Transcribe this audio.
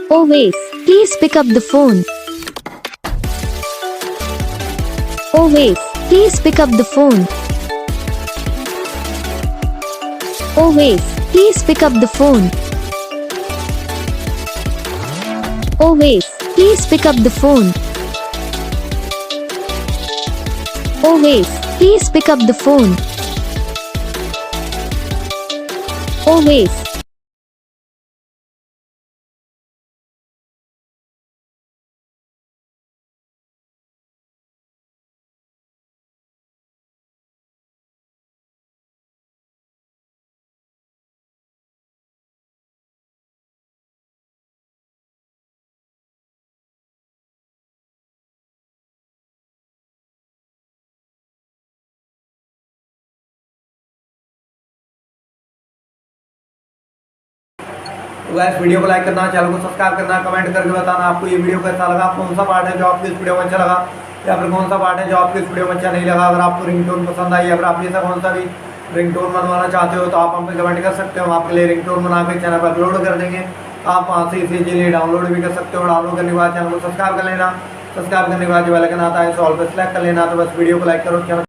Owais, please pick up the phone. Owais, please pick up the phone. Owais, please pick up the phone. Owais, please pick up the phone. Owais, please pick up the phone. Owais. Guys video को like करना, channel को subscribe करना, comment करके बताना आपको ये video कैसा लगा, कौन सा पार्ट है जो आपको इस वीडियो में अच्छा लगा या फिर कौन सा पार्ट है जो आपको इस वीडियो में अच्छा नहीं लगा। अगर आपको रिंगटोन पसंद आई या फिर आप जैसा कौन सा भी रिंगटोन बनवाना चाहते हो तो आप हम पे कमेंट कर सकते हो। हम आपके लिए रिंगटोन बना के चैनल पर अपलोड कर देंगे। आप वहाँ से इसे इजीली डाउनलोड भी कर सकते हो। डाउनलोड करने के बाद चैनल को सब्सक्राइब कर लेना। सब्सक्राइब करने के बाद जो बेल आइकन आता है इसे ऑल पर सेलेक्ट कर लेना। तो बस वीडियो को लाइक करो, चैनल